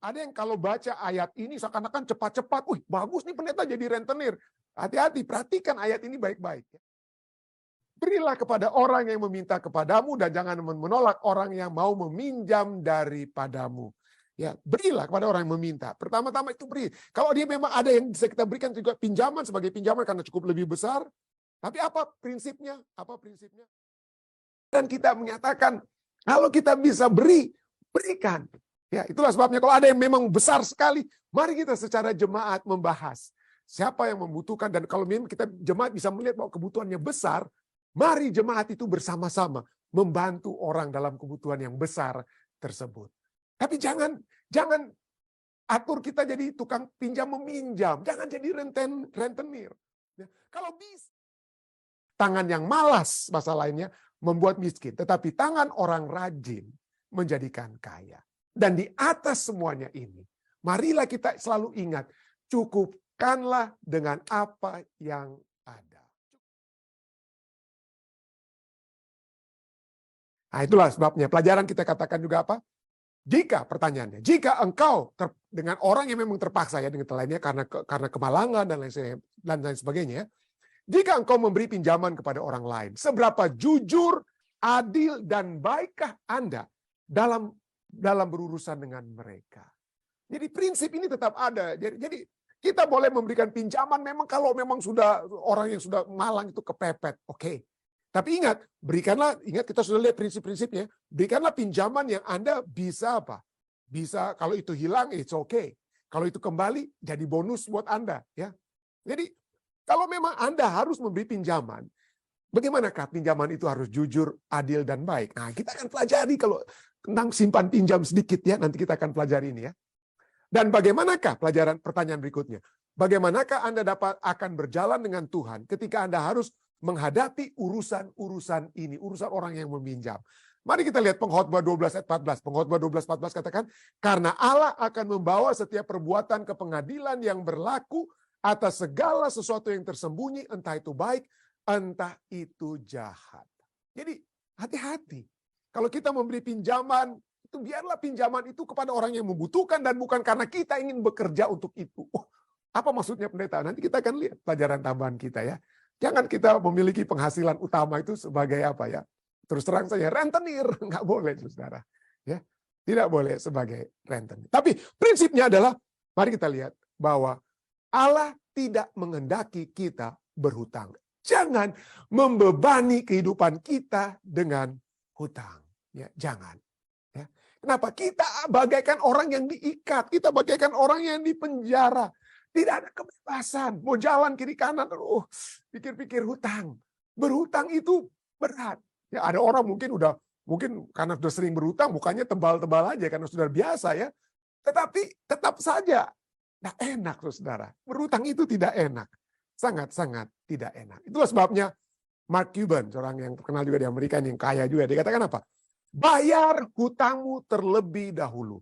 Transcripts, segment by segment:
Ada yang kalau baca ayat ini seakan-akan cepat-cepat, bagus nih pendeta jadi rentenir. Hati-hati, perhatikan ayat ini baik-baik. Berilah kepada orang yang meminta kepadamu dan jangan menolak orang yang mau meminjam daripadamu. Ya, berilah kepada orang yang meminta. Pertama-tama itu beri. Kalau dia memang ada yang bisa kita berikan juga pinjaman sebagai pinjaman karena cukup lebih besar. Tapi apa prinsipnya? Apa prinsipnya? Dan kita menyatakan kalau kita bisa berikan. Ya, itulah sebabnya kalau ada yang memang besar sekali, mari kita secara jemaat membahas siapa yang membutuhkan, dan kalau memang kita jemaat bisa melihat bahwa kebutuhannya besar, mari jemaat itu bersama-sama membantu orang dalam kebutuhan yang besar tersebut. Tapi jangan atur kita jadi tukang pinjam meminjam, jangan jadi rentenir. Ya, kalau bisa, tangan yang malas bahasa lainnya membuat miskin, tetapi tangan orang rajin menjadikan kaya. Dan di atas semuanya ini, marilah kita selalu ingat, cukupkanlah dengan apa yang ada. Nah, itulah sebabnya pelajaran kita katakan juga apa? Pertanyaannya, jika engkau dengan orang yang memang terpaksa ya dengan lainnya karena kemalangan dan lain sebagainya, jika engkau memberi pinjaman kepada orang lain, seberapa jujur, adil dan baikkah Anda dalam berurusan dengan mereka. Jadi prinsip ini tetap ada. Jadi kita boleh memberikan pinjaman memang kalau memang sudah orang yang sudah malang itu kepepet. Oke. Tapi ingat kita sudah lihat prinsip-prinsipnya. Berikanlah pinjaman yang Anda bisa apa? Bisa kalau itu hilang, it's okay. Kalau itu kembali, jadi bonus buat Anda. Ya. Jadi kalau memang Anda harus memberi pinjaman, bagaimanakah pinjaman itu harus jujur, adil, dan baik? Nah, kita akan pelajari kalau tentang simpan pinjam sedikit ya, nanti kita akan pelajari ini ya. Dan bagaimanakah pertanyaan berikutnya? Bagaimanakah Anda akan berjalan dengan Tuhan ketika Anda harus menghadapi urusan ini, urusan orang yang meminjam. Mari kita lihat Pengkhotbah 12 ayat 14. Pengkhotbah 12 ayat 14 katakan, karena Allah akan membawa setiap perbuatan ke pengadilan yang berlaku atas segala sesuatu yang tersembunyi, entah itu baik, entah itu jahat. Jadi hati-hati. Kalau kita memberi pinjaman, itu biarlah pinjaman itu kepada orang yang membutuhkan dan bukan karena kita ingin bekerja untuk itu. Apa maksudnya pendeta? Nanti kita akan lihat pelajaran tambahan kita ya. Jangan kita memiliki penghasilan utama itu sebagai apa ya? Terus terang saja rentenir, nggak boleh saudara. Ya, tidak boleh sebagai rentenir. Tapi prinsipnya adalah, mari kita lihat bahwa Allah tidak menghendaki kita berhutang. Jangan membebani kehidupan kita dengan hutang. Ya, jangan. Ya. Kenapa? Kita bagaikan orang yang diikat. Kita bagaikan orang yang dipenjara. Tidak ada kebebasan. Mau jalan kiri kanan, pikir-pikir hutang. Berhutang itu berat. Ya, ada orang mungkin karena sudah sering berhutang, mukanya tebal-tebal aja karena sudah biasa ya. Tetapi tetap saja tidak enak, saudara. Berhutang itu tidak enak. Sangat-sangat tidak enak. Itulah sebabnya Mark Cuban, seorang yang terkenal juga di Amerika, yang kaya juga, dia katakan apa? Bayar hutangmu terlebih dahulu.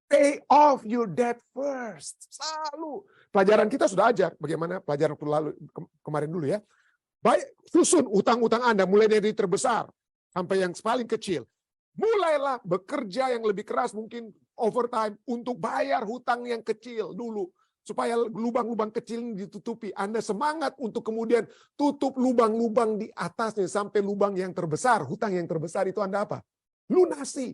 Pay off your debt first. Selalu. Pelajaran kita sudah ajar. Bagaimana pelajaran kemarin dulu ya. Susun utang-utang Anda mulai dari terbesar sampai yang paling kecil. Mulailah bekerja yang lebih keras, mungkin overtime, untuk bayar hutang yang kecil dulu. Supaya lubang-lubang kecil ini ditutupi. Anda semangat untuk kemudian tutup lubang-lubang di atasnya sampai lubang yang terbesar. Hutang yang terbesar itu Anda apa? Lunasi.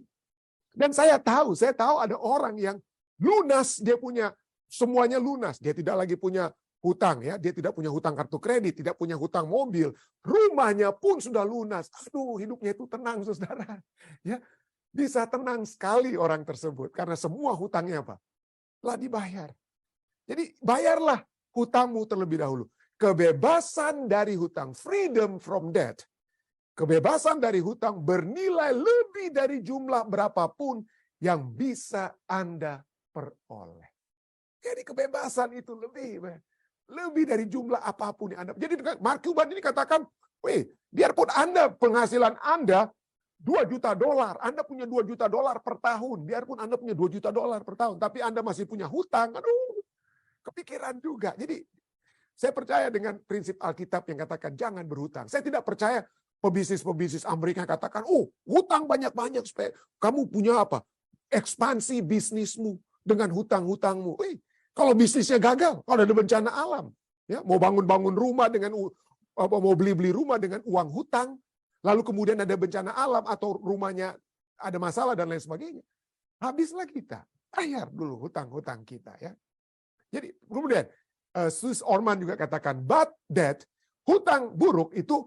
Dan saya tahu ada orang yang lunas, dia punya semuanya lunas. Dia tidak lagi punya hutang ya, dia tidak punya hutang kartu kredit, tidak punya hutang mobil, rumahnya pun sudah lunas. Aduh, hidupnya itu tenang, saudara. Ya, bisa tenang sekali orang tersebut karena semua hutangnya apa? Telah dibayar. Jadi bayarlah hutangmu terlebih dahulu. Kebebasan dari hutang, freedom from debt. Kebebasan dari hutang bernilai lebih dari jumlah berapapun yang bisa Anda peroleh. Jadi kebebasan itu lebih dari jumlah apapun yang Anda. Jadi Mark Cuban ini katakan, biarpun penghasilan Anda $2 juta, Anda punya $2 juta per tahun, biarpun Anda punya $2 juta per tahun, tapi Anda masih punya hutang, kepikiran juga. Jadi saya percaya dengan prinsip Alkitab yang katakan jangan berhutang. Saya tidak percaya pebisnis Amerika katakan, hutang banyak-banyak supaya kamu punya apa? Ekspansi bisnismu. dengan hutang-hutangmu. Kalau bisnisnya gagal, kalau ada bencana alam, ya, mau bangun-bangun rumah dengan mau beli-beli rumah dengan uang hutang, lalu kemudian ada bencana alam atau rumahnya ada masalah dan lain sebagainya, habislah kita. Bayar dulu hutang-hutang kita, ya. Jadi kemudian Swiss Orman juga katakan, but that hutang buruk itu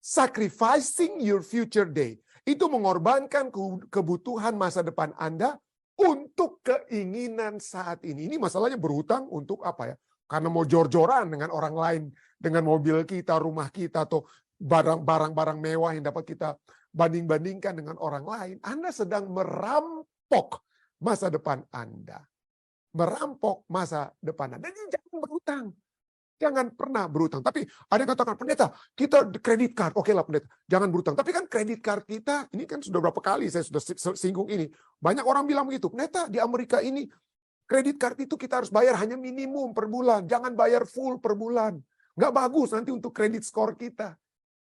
sacrificing your future day. Itu mengorbankan kebutuhan masa depan Anda untuk keinginan saat ini. Ini masalahnya berhutang untuk apa ya? Karena mau jor-joran dengan orang lain, dengan mobil kita, rumah kita, atau barang-barang mewah yang dapat kita banding-bandingkan dengan orang lain. Anda sedang merampok masa depan Anda. Merampok masa depan Anda. Jadi jangan berhutang. Jangan pernah berhutang. Tapi ada yang katakan, pendeta, kita kredit card. Oke lah pendeta, jangan berhutang. Tapi kan kredit card kita, ini kan sudah berapa kali saya sudah singgung ini. Banyak orang bilang begitu, pendeta di Amerika ini, kredit card itu kita harus bayar hanya minimum per bulan. Jangan bayar full per bulan. Nggak bagus nanti untuk kredit skor kita.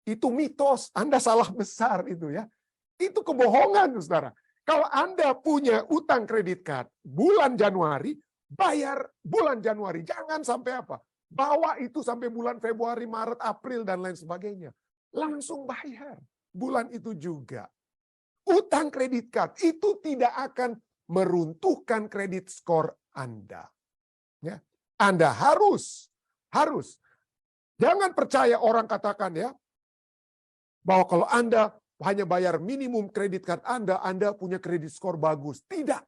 Itu mitos, Anda salah besar itu ya. Itu kebohongan, saudara. Kalau Anda punya utang kredit card, bulan Januari, bayar bulan Januari. Jangan sampai apa? Bawa itu sampai bulan Februari, Maret, April, dan lain sebagainya. Langsung bayar. Bulan itu juga. Utang kredit card itu tidak akan meruntuhkan kredit skor Anda. Ya. Anda harus. Jangan percaya orang katakan ya, bahwa kalau Anda hanya bayar minimum kredit card Anda punya kredit skor bagus. Tidak.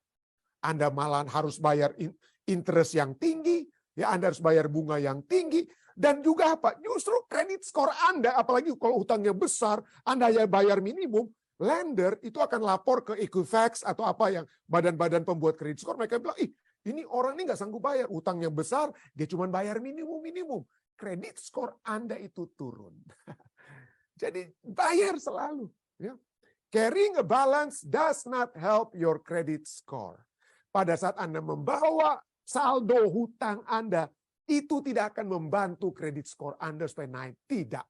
Anda malah harus bayar interest yang tinggi, ya Anda harus bayar bunga yang tinggi, dan juga apa? Justru kredit skor Anda, apalagi kalau utangnya besar, Anda ya bayar minimum, lender itu akan lapor ke Equifax atau apa yang badan-badan pembuat kredit skor, mereka bilang, ini orang ini nggak sanggup bayar, utangnya besar, dia cuma bayar minimum. Kredit skor Anda itu turun. Jadi bayar selalu. Ya. Carrying a balance does not help your credit score. Pada saat Anda membawa saldo hutang Anda, itu tidak akan membantu kredit skor Anda supaya naik. Tidak.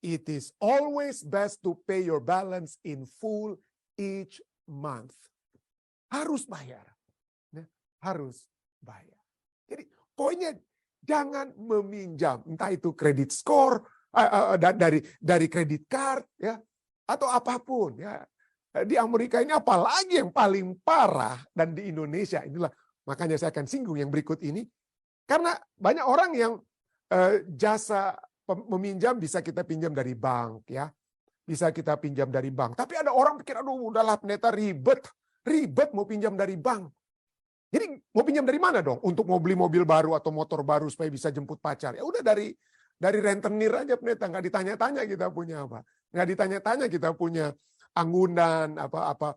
It is always best to pay your balance in full each month. Harus bayar. Ya, harus bayar. Jadi poinnya, jangan meminjam. Entah itu kredit skor, dari kredit card, ya, atau apapun. Ya. Di Amerika ini apalagi yang paling parah, dan di Indonesia inilah. Makanya saya akan singgung yang berikut ini. Karena banyak orang yang jasa meminjam bisa kita pinjam dari bank, ya, bisa kita pinjam dari bank. Tapi ada orang pikir, aduh udahlah pendeta ribet mau pinjam dari bank. Jadi mau pinjam dari mana dong? Untuk mau beli mobil baru atau motor baru supaya bisa jemput pacar. Ya udah dari rentenir aja pendeta, nggak ditanya-tanya kita punya apa, nggak ditanya-tanya kita punya anggunan apa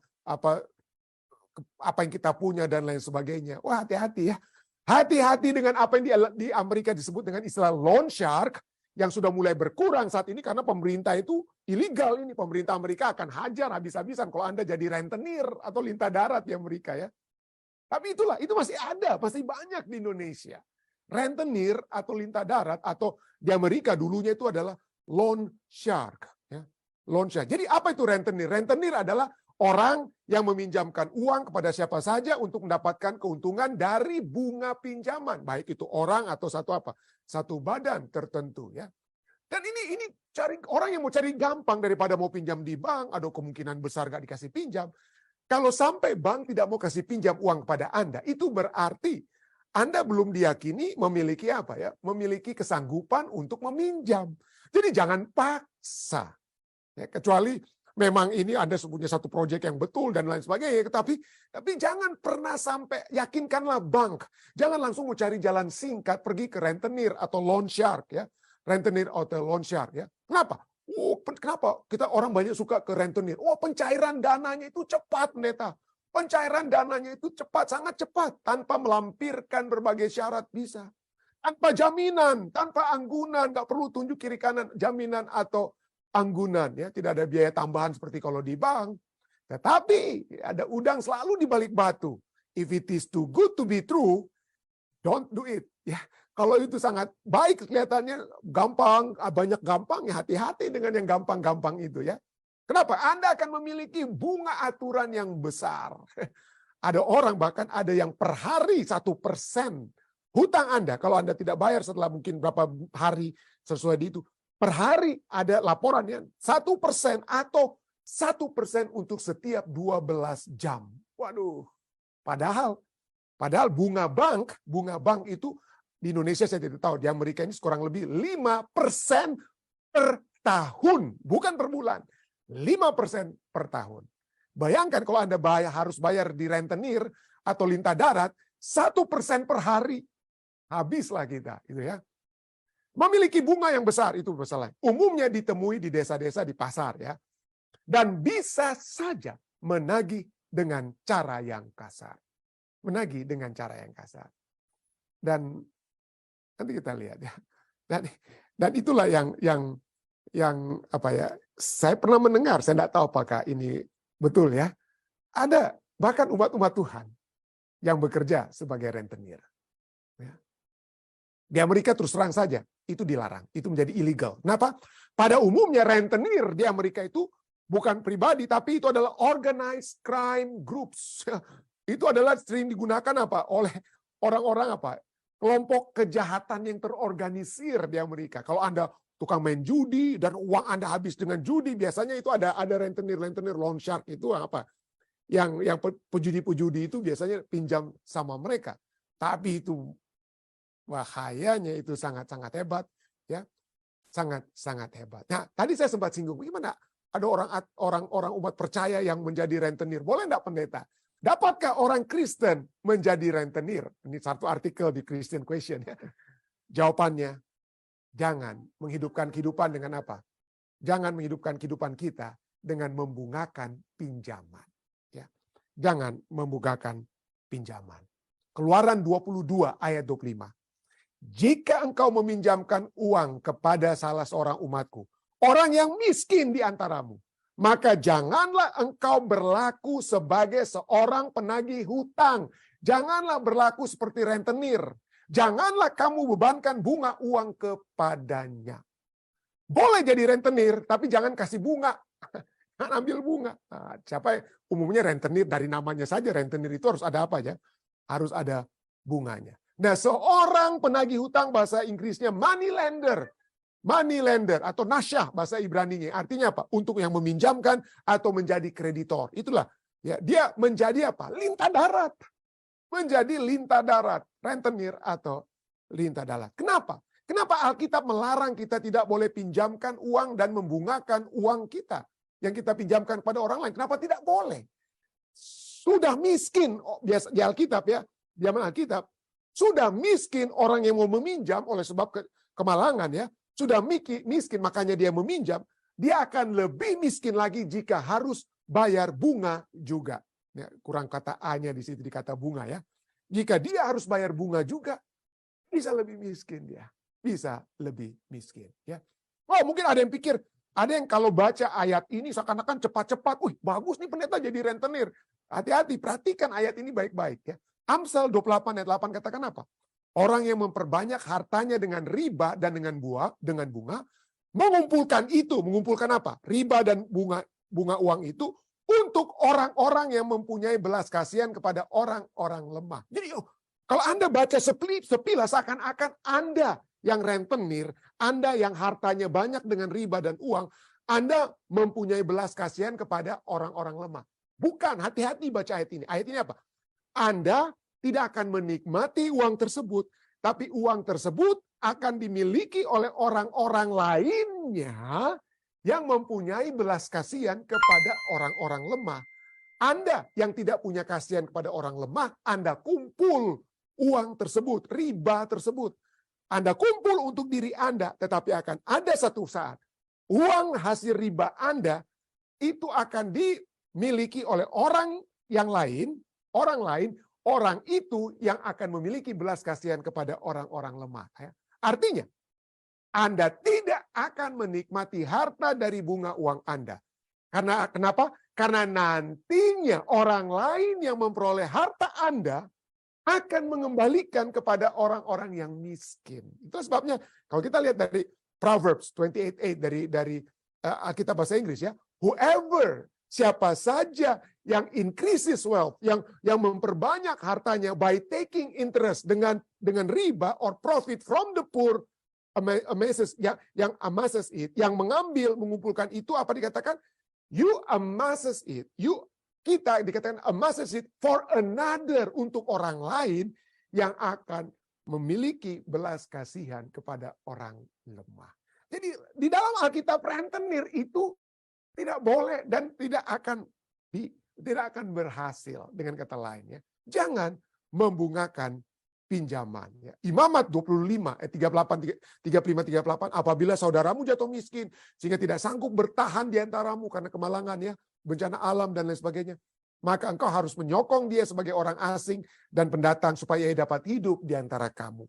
yang kita punya dan lain sebagainya. Wah, hati-hati ya. Hati-hati dengan apa yang di Amerika disebut dengan istilah loan shark yang sudah mulai berkurang saat ini karena pemerintah itu ilegal ini. Pemerintah Amerika akan hajar habis-habisan kalau Anda jadi rentenir atau lintah darat di Amerika ya. Tapi itulah, itu masih ada, masih banyak di Indonesia. Rentenir atau lintah darat atau di Amerika dulunya itu adalah loan shark. Ya. Loan shark. Jadi apa itu rentenir? Rentenir adalah orang yang meminjamkan uang kepada siapa saja untuk mendapatkan keuntungan dari bunga pinjaman. Baik itu orang atau satu badan tertentu. Ya. Dan ini cari orang yang mau cari gampang daripada mau pinjam di bank, ada kemungkinan besar nggak dikasih pinjam. Kalau sampai bank tidak mau kasih pinjam uang kepada Anda, itu berarti Anda belum diyakini memiliki apa ya? Memiliki kesanggupan untuk meminjam. Jadi jangan paksa. Ya, kecuali memang ini Anda punya satu proyek yang betul dan lain sebagainya. Tapi jangan pernah sampai yakinkanlah bank. Jangan langsung mau cari jalan singkat pergi ke rentenir atau loan shark ya. Rentenir atau loan shark ya. Kenapa? Kenapa kita orang banyak suka ke rentenir? Pencairan dananya itu cepat, pendeta. Pencairan dananya itu cepat, sangat cepat. Tanpa melampirkan berbagai syarat bisa. Tanpa jaminan, tanpa anggunan. Nggak perlu tunjuk kiri kanan jaminan atau anggunan. Ya, tidak ada biaya tambahan seperti kalau di bank. Tetapi ada udang selalu di balik batu. If it is too good to be true, don't do it. Ya, kalau itu sangat baik kelihatannya gampang, banyak gampang, ya hati-hati dengan yang gampang-gampang itu ya. Kenapa? Anda akan memiliki bunga aturan yang besar. Ada orang bahkan ada yang per hari 1% hutang Anda, kalau Anda tidak bayar setelah mungkin berapa hari sesuai di itu, per hari ada laporannya 1% atau 1% untuk setiap 12 jam. Waduh, padahal bunga bank itu di Indonesia saya tidak tahu, di Amerika ini kurang lebih 5% per tahun, bukan per bulan. 5% per tahun. Bayangkan kalau Anda harus bayar di rentenir atau lintah darat 1% per hari, habislah kita, gitu ya. Memiliki bunga yang besar itu masalah. Umumnya ditemui di desa-desa, di pasar ya. Dan bisa saja menagih dengan cara yang kasar. Menagih dengan cara yang kasar. Dan nanti kita lihat ya. Dan itulah yang apa ya? Saya pernah mendengar, saya tidak tahu apakah ini betul ya. Ada bahkan umat-umat Tuhan yang bekerja sebagai rentenir. Ya. Di Amerika terus terang saja itu dilarang, itu menjadi illegal. Kenapa? Pada umumnya rentenir di Amerika itu bukan pribadi, tapi itu adalah organized crime groups. Itu adalah sering digunakan apa? Oleh orang-orang apa? Kelompok kejahatan yang terorganisir di Amerika. Kalau Anda tukang main judi dan uang Anda habis dengan judi, biasanya itu ada rentenir loan shark itu apa? Yang pejudi-pejudi itu biasanya pinjam sama mereka. Tapi itu bahayanya itu sangat-sangat hebat ya. Sangat-sangat hebat. Nah, tadi saya sempat singgung gimana ada orang umat percaya yang menjadi rentenir. Boleh enggak pendeta? Dapatkah orang Kristen menjadi rentenir? Ini satu artikel di Christian Question ya. Jawabannya, jangan menghidupkan kehidupan dengan apa? Jangan menghidupkan kehidupan kita dengan membungakan pinjaman. Ya. Jangan membungakan pinjaman. Keluaran 22 ayat 25. Jika engkau meminjamkan uang kepada salah seorang umatku, orang yang miskin di antaramu, maka janganlah engkau berlaku sebagai seorang penagih hutang. Janganlah berlaku seperti rentenir. Janganlah kamu bebankan bunga uang kepadanya. Boleh jadi rentenir, tapi jangan kasih bunga. Jangan ambil bunga. Nah, siapa umumnya rentenir, dari namanya saja rentenir itu harus ada apa ya? Harus ada bunganya. Nah, seorang penagih hutang bahasa Inggrisnya money lender. Money lender atau nasyah bahasa Ibraninya. Artinya apa? Untuk yang meminjamkan atau menjadi kreditor. Itulah ya, dia menjadi apa? Lintah darat. Menjadi lintah darat, rentenir atau lintah darat. Kenapa? Kenapa Alkitab melarang kita tidak boleh pinjamkan uang dan membungakan uang kita yang kita pinjamkan kepada orang lain? Kenapa tidak boleh? Sudah miskin, biasa di Alkitab ya, zaman Alkitab, sudah miskin orang yang mau meminjam oleh sebab kemalangan ya, sudah miskin makanya dia meminjam, dia akan lebih miskin lagi jika harus bayar bunga juga. Ya, kurang kata A-nya di situ dikata bunga ya. Jika dia harus bayar bunga juga, bisa lebih miskin dia. Bisa lebih miskin ya. Oh, mungkin ada yang pikir, ada yang kalau baca ayat ini seakan-akan cepat-cepat, bagus nih pendeta jadi rentenir. Hati-hati, perhatikan ayat ini baik-baik ya. Amsal 28 ayat 8 katakan apa? Orang yang memperbanyak hartanya dengan riba dan dengan bunga, mengumpulkan apa? Riba dan bunga uang itu untuk orang-orang yang mempunyai belas kasihan kepada orang-orang lemah. Jadi kalau Anda baca sepilas seakan-akan Anda yang rentenir, Anda yang hartanya banyak dengan riba dan uang, Anda mempunyai belas kasihan kepada orang-orang lemah. Bukan, hati-hati baca ayat ini. Ayat ini apa? Anda tidak akan menikmati uang tersebut, tapi uang tersebut akan dimiliki oleh orang-orang lainnya yang mempunyai belas kasihan kepada orang-orang lemah. Anda yang tidak punya kasihan kepada orang lemah, Anda kumpul uang tersebut, riba tersebut. Anda kumpul untuk diri Anda, tetapi akan ada satu saat uang hasil riba Anda itu akan dimiliki oleh orang yang lain, orang itu yang akan memiliki belas kasihan kepada orang-orang lemah. Artinya, Anda tidak akan menikmati harta dari bunga uang Anda. Karena kenapa? Karena nantinya orang lain yang memperoleh harta Anda akan mengembalikan kepada orang-orang yang miskin. Itu sebabnya kalau kita lihat dari Proverbs 28:8 dari Alkitab bahasa Inggris ya, whoever, siapa saja yang increases wealth, yang memperbanyak hartanya by taking interest dengan riba or profit from the poor, amasses, yang amasses it, yang mengumpulkan itu, apa dikatakan? You amasses it, kita dikatakan amasses it for another, untuk orang lain yang akan memiliki belas kasihan kepada orang lemah. Jadi di dalam Alkitab rentenir itu tidak boleh dan tidak akan berhasil. Dengan kata lain, ya. Jangan membungakan pinjaman. Ya. Imamat 25, 35-38, apabila saudaramu jatuh miskin, sehingga tidak sanggup bertahan di antaramu karena kemalangan, ya, bencana alam dan lain sebagainya, maka engkau harus menyokong dia sebagai orang asing dan pendatang supaya ia dapat hidup di antara kamu.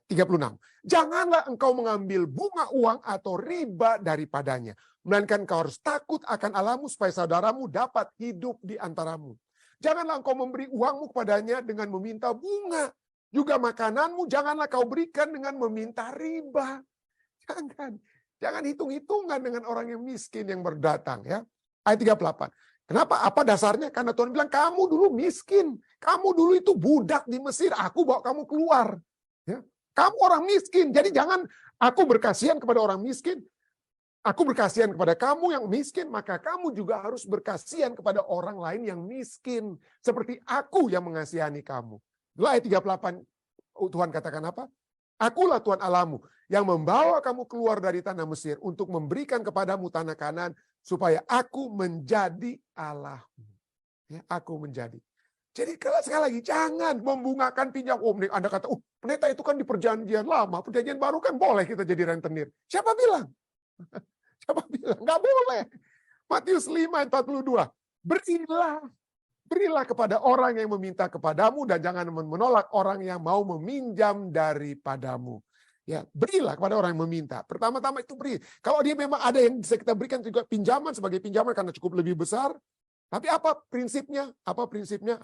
36. Janganlah engkau mengambil bunga uang atau riba daripadanya, melainkan engkau harus takut akan Allahmu supaya saudaramu dapat hidup di antaramu. Janganlah engkau memberi uangmu kepadanya dengan meminta bunga. Juga makananmu janganlah kau berikan dengan meminta riba. Jangan hitung-hitungan dengan orang yang miskin yang berdatang, ya. Ayat 38. Kenapa? Apa dasarnya? Karena Tuhan bilang, kamu dulu miskin. Kamu dulu itu budak di Mesir. Aku bawa kamu keluar. Ya. Kamu orang miskin. Jadi jangan, aku berkasihan kepada orang miskin. Aku berkasihan kepada kamu yang miskin. Maka kamu juga harus berkasihan kepada orang lain yang miskin. Seperti aku yang mengasihani kamu. Ayat 38, Tuhan katakan apa? Akulah Tuhan Allahmu yang membawa kamu keluar dari tanah Mesir untuk memberikan kepadamu tanah Kanaan supaya aku menjadi Allahmu. Ya, aku menjadi. Jadi sekali lagi jangan membungakan pinjam. Oh, Anda kata, pendeta itu kan di perjanjian lama, perjanjian baru kan boleh kita jadi rentenir. Siapa bilang? Siapa bilang? Nggak boleh. Matius 5:42. Berilah kepada orang yang meminta kepadamu dan jangan menolak orang yang mau meminjam daripadamu. Ya, berilah kepada orang yang meminta. Pertama-tama itu beri. Kalau dia memang ada yang bisa kita berikan juga pinjaman sebagai pinjaman karena cukup lebih besar. Tapi apa prinsipnya? Apa prinsipnya?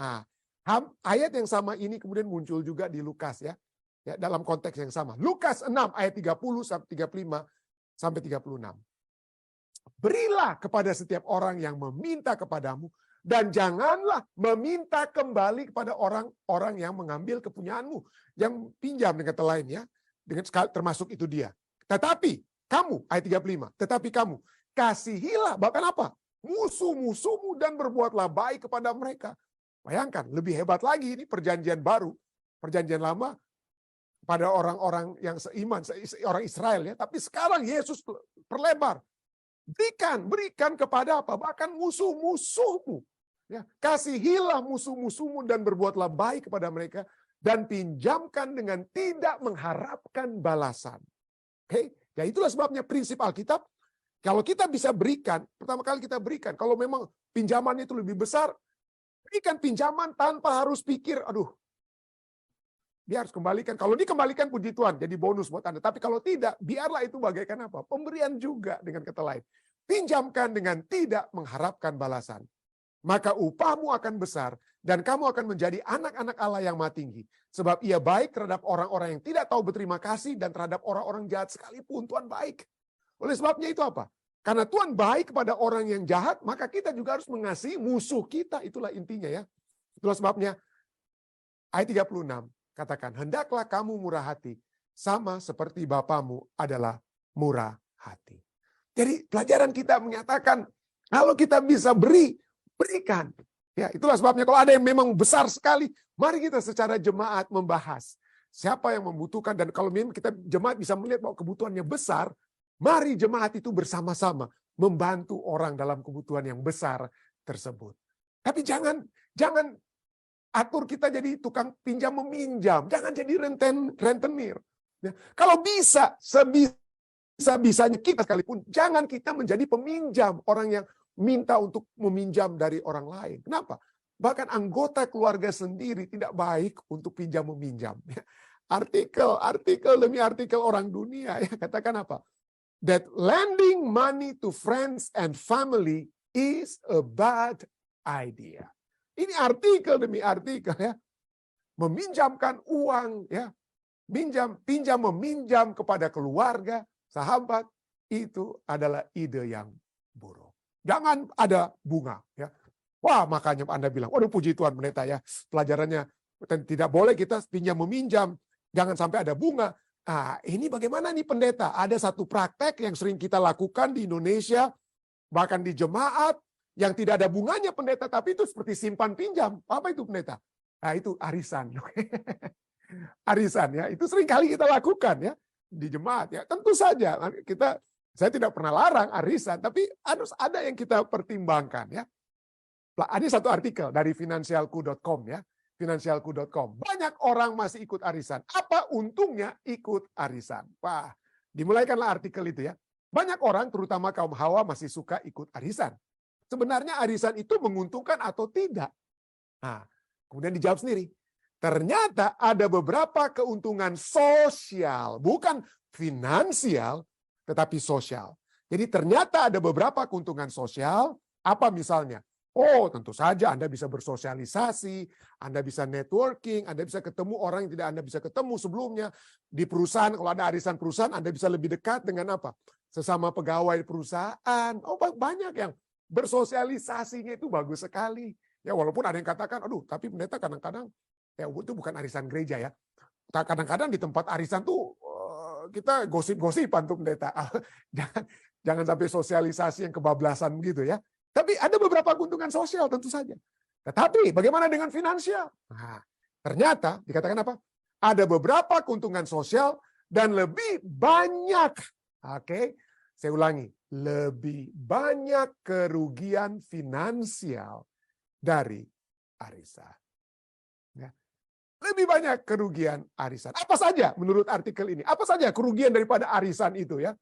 Ayat yang sama ini kemudian muncul juga di Lukas, ya. Ya, dalam konteks yang sama. Lukas 6 ayat 30 sampai 35 sampai 36. Berilah kepada setiap orang yang meminta kepadamu dan janganlah meminta kembali kepada orang-orang yang mengambil kepunyaanmu, yang pinjam, dengan kata lain, ya. Termasuk itu dia. Tetapi kamu, ayat 35, tetapi kamu kasihilah, bahkan apa? Musuh-musuhmu dan berbuatlah baik kepada mereka. Bayangkan, lebih hebat lagi ini perjanjian baru. Perjanjian lama pada orang-orang yang seiman, orang Israel, ya. Tapi sekarang Yesus perlebar. Berikan kepada apa? Bahkan musuh-musuhmu. Ya, kasihilah musuh-musuhmu dan berbuatlah baik kepada mereka dan pinjamkan dengan tidak mengharapkan balasan. Oke, ya itulah sebabnya prinsip Alkitab. Kalau kita bisa berikan, pertama kali kita berikan. Kalau memang pinjaman itu lebih besar, berikan pinjaman tanpa harus pikir, aduh, dia harus kembalikan. Kalau dikembalikan, puji Tuhan, jadi bonus buat Anda. Tapi kalau tidak, biarlah itu bagaikan apa? Pemberian juga, dengan kata lain. Pinjamkan dengan tidak mengharapkan balasan. Maka upahmu akan besar dan kamu akan menjadi anak-anak Allah yang maha tinggi. Sebab ia baik terhadap orang-orang yang tidak tahu berterima kasih dan terhadap orang-orang jahat sekalipun Tuhan baik. Oleh sebabnya itu apa? Karena Tuhan baik kepada orang yang jahat, maka kita juga harus mengasihi musuh kita. Itulah intinya, ya. Itulah sebabnya ayat 36 katakan, hendaklah kamu murah hati sama seperti Bapamu adalah murah hati. Jadi pelajaran kita menyatakan kalau kita bisa berikan. Ya, itulah sebabnya kalau ada yang memang besar sekali, mari kita secara jemaat membahas siapa yang membutuhkan, dan kalau memang kita jemaat bisa melihat bahwa kebutuhannya besar, mari jemaat itu bersama-sama membantu orang dalam kebutuhan yang besar tersebut. Tapi jangan atur kita jadi tukang pinjam meminjam, jangan jadi rentenir. Ya, kalau bisa sebisa-bisanya kita sekalipun, jangan kita menjadi peminjam, orang yang minta untuk meminjam dari orang lain. Kenapa? Bahkan anggota keluarga sendiri tidak baik untuk pinjam meminjam. Artikel demi artikel orang dunia, ya, katakan apa? That lending money to friends and family is a bad idea. Ini artikel demi artikel, ya. Meminjamkan uang, ya. Meminjam kepada keluarga, sahabat, itu adalah ide yang buruk. Jangan ada bunga, ya. Wah, makanya Anda bilang, waduh puji Tuhan pendeta ya, pelajarannya tidak boleh kita pinjam meminjam, jangan sampai ada bunga. Ah, ini bagaimana nih pendeta? Ada satu praktek yang sering kita lakukan di Indonesia, bahkan di jemaat, yang tidak ada bunganya pendeta, tapi itu seperti simpan pinjam. Apa itu pendeta? Nah, itu arisan. Arisan ya, itu sering kali kita lakukan ya di jemaat ya. Tentu saja saya tidak pernah larang arisan, tapi harus ada yang kita pertimbangkan ya. Ada satu artikel dari finansialku.com ya, finansialku.com. Banyak orang masih ikut arisan. Apa untungnya ikut arisan? Wah, dimulaikanlah artikel itu ya. Banyak orang, terutama kaum hawa, masih suka ikut arisan. Sebenarnya arisan itu menguntungkan atau tidak? Nah, kemudian dijawab sendiri. Ternyata ada beberapa keuntungan sosial, bukan finansial, tetapi sosial. Jadi ternyata ada beberapa keuntungan sosial. Apa misalnya? Oh, tentu saja Anda bisa bersosialisasi, Anda bisa networking, Anda bisa ketemu orang yang tidak Anda bisa ketemu sebelumnya. Di perusahaan, kalau ada arisan perusahaan, Anda bisa lebih dekat dengan apa? Sesama pegawai perusahaan. Oh, banyak yang bersosialisasinya itu bagus sekali. Ya, walaupun ada yang katakan, aduh, tapi pendeta kadang-kadang, ya itu bukan arisan gereja ya. Kadang-kadang di tempat arisan tuh kita gosip-gosipan tuh pendeta. Jangan sampai sosialisasi yang kebablasan gitu ya. Tapi ada beberapa keuntungan sosial tentu saja. Tetapi bagaimana dengan finansial? Nah, ternyata dikatakan apa? Ada beberapa keuntungan sosial dan lebih banyak. Oke, saya ulangi. Lebih banyak kerugian finansial dari arisan. Ya. Lebih banyak kerugian arisan. Apa saja menurut artikel ini? Apa saja kerugian daripada arisan itu ya?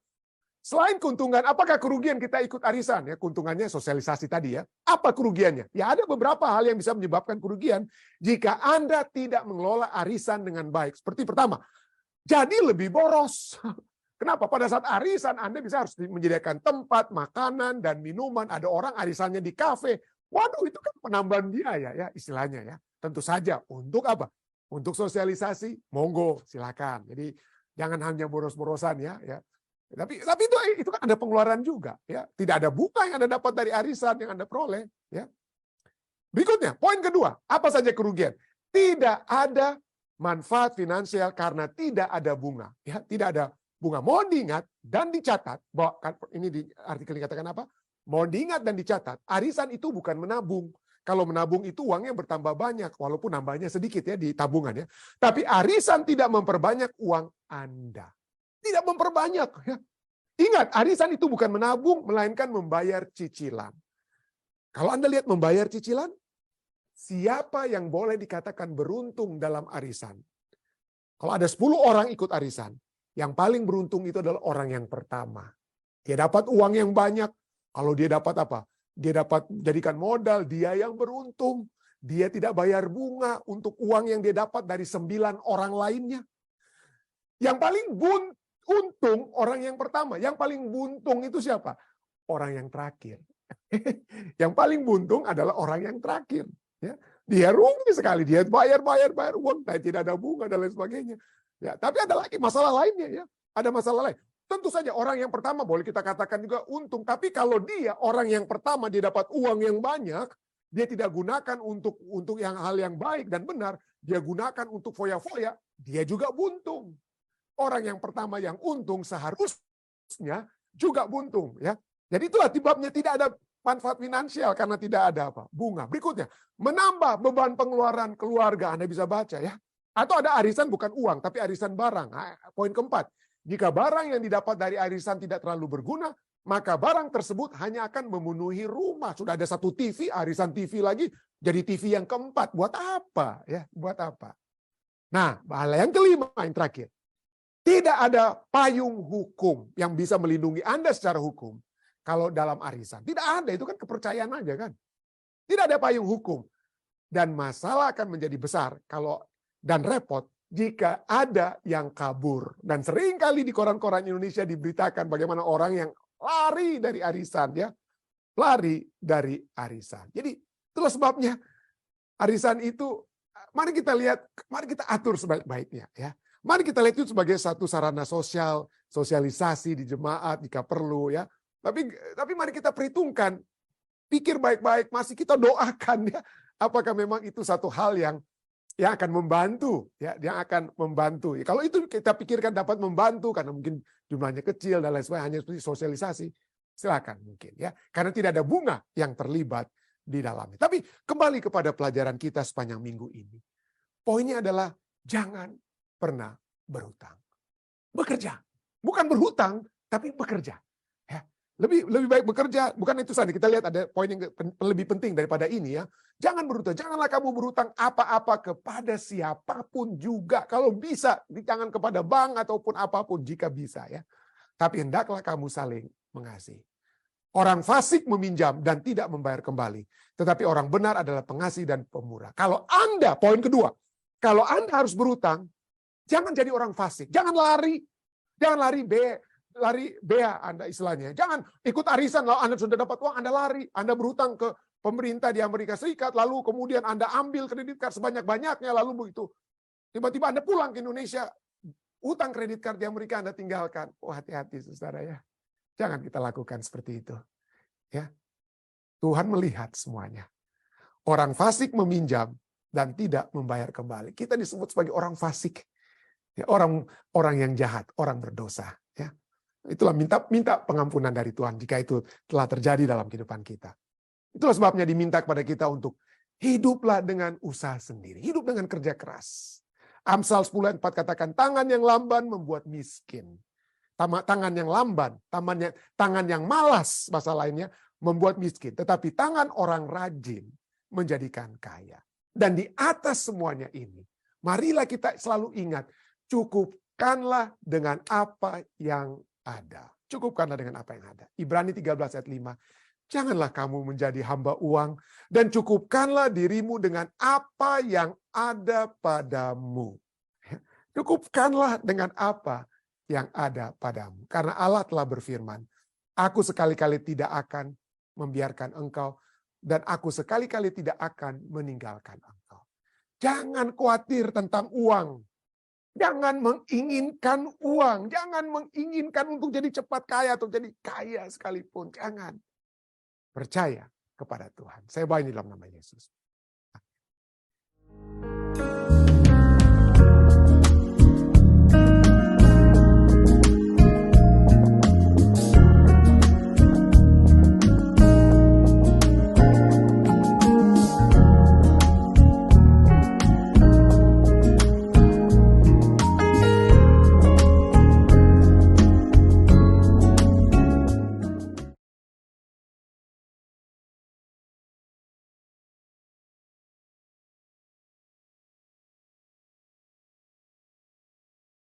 Selain keuntungan, apakah kerugian kita ikut arisan? Ya, keuntungannya sosialisasi tadi ya. Apa kerugiannya? Ya ada beberapa hal yang bisa menyebabkan kerugian jika Anda tidak mengelola arisan dengan baik. Seperti pertama, jadi lebih boros. Kenapa? Pada saat arisan Anda bisa harus menyediakan tempat, makanan, dan minuman. Ada orang arisannya di kafe. Waduh, itu kan penambahan biaya ya istilahnya ya. Tentu saja untuk apa? Untuk sosialisasi, monggo silakan. Jadi jangan hanya boros-borosan ya. Tapi itu kan ada pengeluaran juga ya. Tidak ada bunga yang Anda dapat dari arisan yang Anda peroleh ya. Berikutnya, poin kedua, apa saja kerugian? Tidak ada manfaat finansial karena tidak ada bunga ya, tidak ada bunga. Mohon diingat dan dicatat bahwa ini di artikel dikatakan apa? Mohon diingat dan dicatat, arisan itu bukan menabung. Kalau menabung itu uangnya bertambah banyak walaupun nambahnya sedikit ya di tabungan ya. Tapi arisan tidak memperbanyak uang Anda. Tidak memperbanyak. Ya. Ingat, arisan itu bukan menabung, melainkan membayar cicilan. Kalau Anda lihat membayar cicilan, siapa yang boleh dikatakan beruntung dalam arisan? Kalau ada 10 orang ikut arisan, yang paling beruntung itu adalah orang yang pertama. Dia dapat uang yang banyak. Kalau dia dapat apa? Dia dapat jadikan modal, dia yang beruntung. Dia tidak bayar bunga untuk uang yang dia dapat dari 9 orang lainnya. Yang paling untung orang yang pertama, yang paling buntung itu siapa? Orang yang terakhir. Yang paling buntung adalah orang yang terakhir. Ya, dia rugi sekali, dia bayar uang, tidak ada bunga dan lain sebagainya. Ya, tapi ada lagi masalah lainnya ya, ada masalah lain. Tentu saja orang yang pertama boleh kita katakan juga untung, tapi kalau dia orang yang pertama dia dapat uang yang banyak, dia tidak gunakan untuk hal yang baik dan benar, dia gunakan untuk foya-foya, dia juga buntung. Orang yang pertama yang untung seharusnya juga buntung ya. Jadi itulah sebabnya tidak ada manfaat finansial karena tidak ada apa? Bunga. Berikutnya, menambah beban pengeluaran keluarga. Anda bisa baca ya. Atau ada arisan bukan uang tapi arisan barang. Nah, poin keempat, jika barang yang didapat dari arisan tidak terlalu berguna, maka barang tersebut hanya akan memenuhi rumah. Sudah ada satu TV, arisan TV lagi, jadi TV yang keempat. Buat apa ya? Buat apa? Nah, hal yang kelima yang terakhir. Tidak ada payung hukum yang bisa melindungi Anda secara hukum kalau dalam arisan. Tidak ada, itu kan kepercayaan aja kan. Tidak ada payung hukum. Dan masalah akan menjadi besar dan repot jika ada yang kabur. Dan seringkali di koran-koran Indonesia diberitakan bagaimana orang yang lari dari arisan ya. Lari dari arisan. Jadi itulah sebabnya arisan itu mari kita lihat, mari kita atur sebaik-baiknya ya. Mari kita lihat itu sebagai satu sarana sosialisasi di jemaat jika perlu ya. Tapi mari kita perhitungkan pikir baik-baik, masih kita doakan ya. Apakah memang itu satu hal yang akan membantu, ya, yang akan membantu. Kalau itu kita pikirkan dapat membantu karena mungkin jumlahnya kecil dan lain sebagainya, hanya seperti sosialisasi, silakan mungkin ya, karena tidak ada bunga yang terlibat di dalamnya. Tapi kembali kepada pelajaran kita sepanjang minggu ini, poinnya adalah jangan pernah berhutang, bekerja, bukan berhutang, tapi bekerja. Ya. Lebih baik bekerja, bukan itu saja. Kita lihat ada poin yang lebih penting daripada ini ya. Jangan berhutang, janganlah kamu berhutang apa-apa kepada siapapun juga. Kalau bisa, jangan kepada bank ataupun apapun jika bisa ya. Tapi hendaklah kamu saling mengasihi. Orang fasik meminjam dan tidak membayar kembali. Tetapi orang benar adalah pengasih dan pemurah. Kalau Anda, poin kedua, kalau Anda harus berhutang, jangan jadi orang fasik. Jangan lari. Jangan lari bea Anda istilahnya. Jangan ikut arisan, lalu Anda sudah dapat uang, Anda lari. Anda berhutang ke pemerintah di Amerika Serikat, lalu kemudian Anda ambil kredit card sebanyak-banyaknya, lalu begitu. Tiba-tiba Anda pulang ke Indonesia, utang kredit card di Amerika Anda tinggalkan. Oh, hati-hati saudara ya. Jangan kita lakukan seperti itu. Ya. Tuhan melihat semuanya. Orang fasik meminjam dan tidak membayar kembali. Kita disebut sebagai orang fasik. Ya, orang yang jahat, orang berdosa. Ya. Itulah minta pengampunan dari Tuhan jika itu telah terjadi dalam kehidupan kita. Itulah sebabnya diminta kepada kita untuk hiduplah dengan usaha sendiri. Hidup dengan kerja keras. Amsal 10:4 katakan, tangan yang lamban membuat miskin. Tangan yang lamban, tangan yang malas, bahasa lainnya, membuat miskin. Tetapi tangan orang rajin menjadikan kaya. Dan di atas semuanya ini, marilah kita selalu ingat, cukupkanlah dengan apa yang ada. Cukupkanlah dengan apa yang ada. Ibrani 13 ayat 5. Janganlah kamu menjadi hamba uang dan cukupkanlah dirimu dengan apa yang ada padamu. Cukupkanlah dengan apa yang ada padamu. Karena Allah telah berfirman, aku sekali-kali tidak akan membiarkan engkau dan aku sekali-kali tidak akan meninggalkan engkau. Jangan khawatir tentang uang. Jangan menginginkan uang. Jangan menginginkan untuk jadi cepat kaya atau jadi kaya sekalipun. Jangan. Percaya kepada Tuhan. Saya bawa ini dalam nama Yesus.